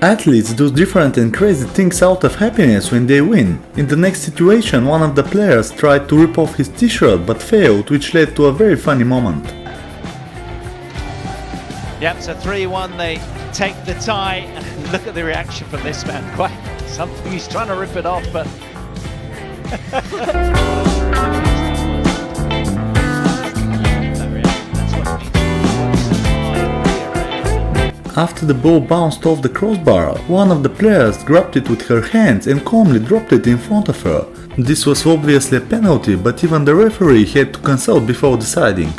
Athletes do different and crazy things out of happiness when they win. In the next situation, one of the players tried to rip off his t-shirt but failed, which led to a very funny moment. Yep, so 3-1, they take the tie. Look at the reaction from this man. Quite something, he's trying to rip it off, but... After the ball bounced off the crossbar, one of the players grabbed it with her hands and calmly dropped it in front of her. This was obviously a penalty, but even the referee had to consult before deciding.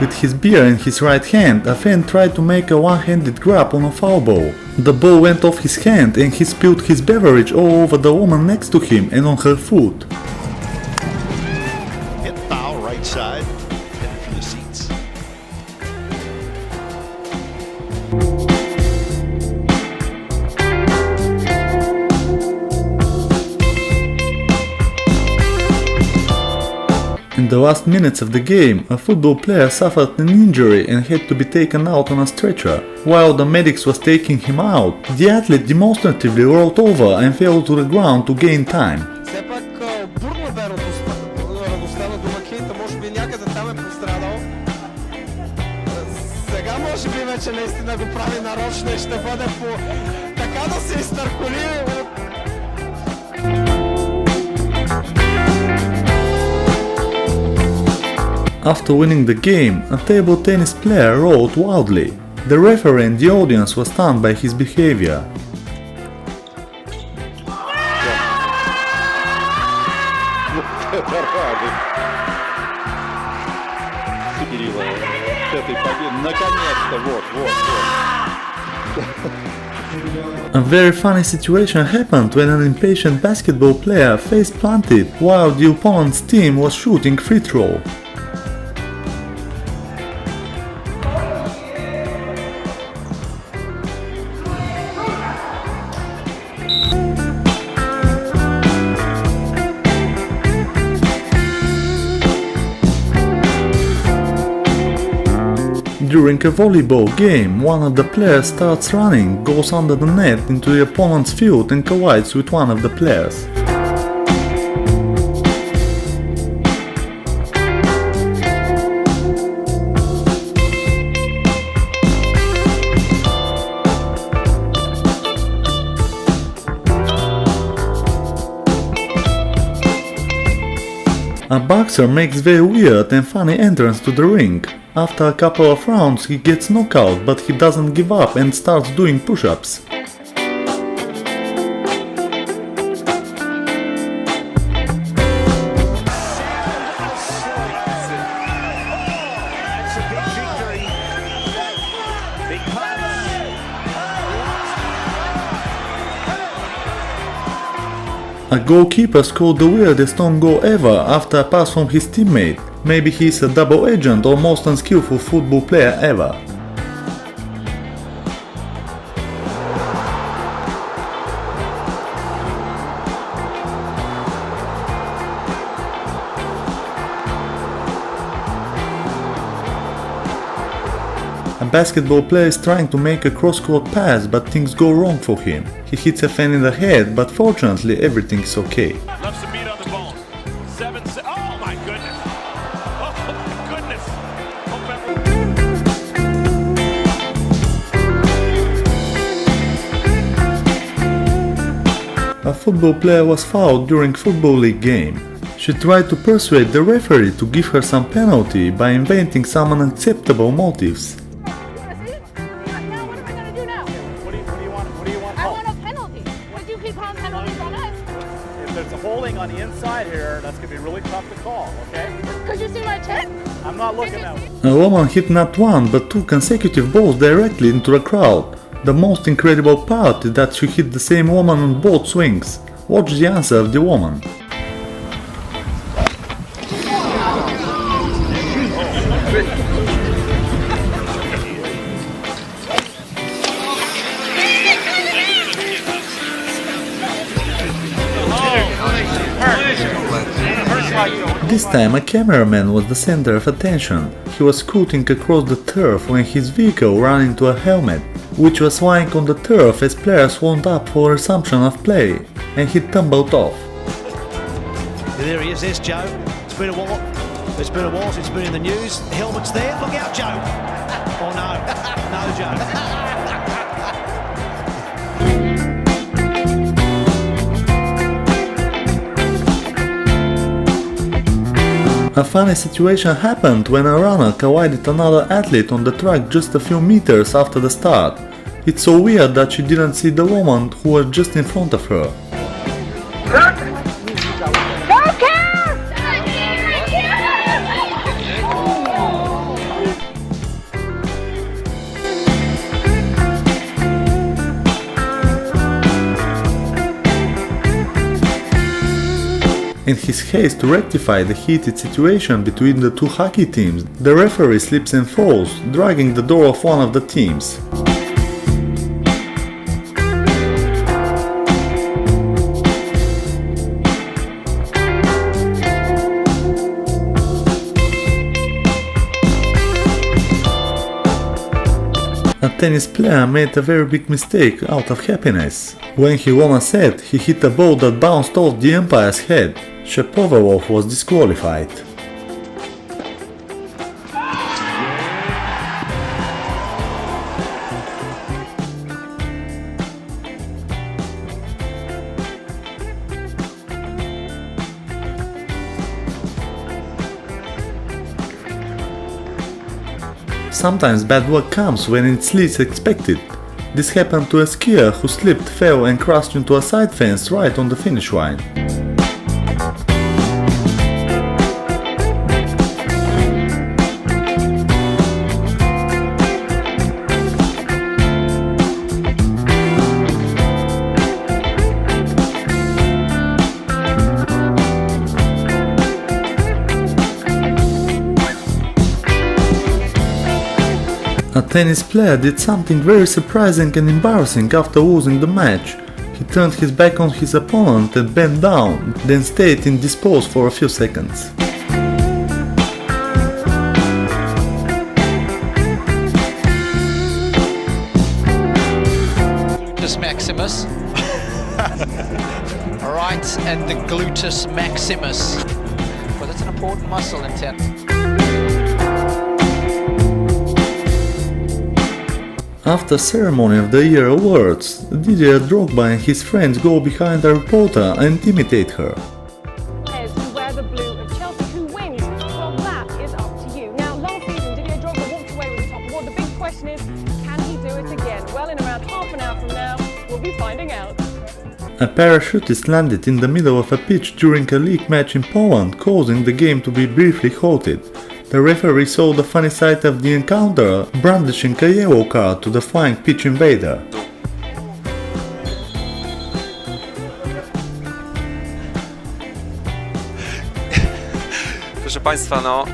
With his beer in his right hand, a fan tried to make a one-handed grab on a foul ball. The ball went off his hand and he spilled his beverage all over the woman next to him and on her foot. Hit foul right side, headed for the seats. In the last minutes of the game, a football player suffered an injury and had to be taken out on a stretcher. While the medics was taking him out, the athlete demonstratively rolled over and fell to the ground to gain time. After winning the game, a table tennis player roared wildly. The referee and the audience were stunned by his behavior. A very funny situation happened when an impatient basketball player face planted while the opponent's team was shooting free throw. During a volleyball game, one of the players starts running, goes under the net into the opponent's field and collides with one of the players. A boxer makes very weird and funny entrance to the ring. After a couple of rounds he gets knocked out, but he doesn't give up and starts doing push-ups. A goalkeeper scored the weirdest own goal ever after a pass from his teammate. Maybe he's a double agent or most unskillful football player ever. A basketball player is trying to make a cross-court pass, but things go wrong for him. He hits a fan in the head, but fortunately everything is okay. Loves some meat on the bone. Oh my goodness! Oh my goodness! A football player was fouled during football league game. She tried to persuade the referee to give her some penalty by inventing some unacceptable motives. If there's a holding on the inside here, that's going to be really tough to call, okay? Could you see my chin? I'm not looking at it. A woman hit not one but two consecutive balls directly into the crowd. The most incredible part is that she hit the same woman on both swings. Watch the answer of the woman. This time a cameraman was the center of attention. He was scooting across the turf when his vehicle ran into a helmet, which was lying on the turf as players warmed up for resumption of play, and he tumbled off. There he is, there's Joe. It's been a while. It's been a while since it's been in the news. The helmet's there. Look out, Joe. Oh no, no, Joe. A funny situation happened when a runner collided another athlete on the track just a few meters after the start. It's so weird that she didn't see the woman who was just in front of her. In his haste to rectify the heated situation between the two hockey teams, the referee slips and falls, dragging the door of one of the teams. A tennis player made a very big mistake out of happiness. When he won a set, he hit a ball that bounced off the umpire's head. Shapovalov was disqualified. Sometimes bad luck comes when it's least expected. This happened to a skier who slipped, fell and crashed into a side fence right on the finish line. A tennis player did something very surprising and embarrassing after losing the match. He turned his back on his opponent and bent down, then stayed in this pose for a few seconds. Gluteus maximus. Alright, and the gluteus maximus. Well, that's an important muscle in tennis. After ceremony of the year awards, Didier Drogba and his friends go behind a reporter and imitate her. Players who wear the blue of Chelsea, who wins? Well, that is up to you. Now, last season, Didier Drogba walked away with the top award. The big question is, can he do it again? Well, in around half an hour from now, we'll be finding out. A parachutist landed in the middle of a pitch during a league match in Poland, causing the game to be briefly halted. The referee saw the funny side of the encounter, brandishing a yellow card to the flying pitch invader. Proszę Państwa, no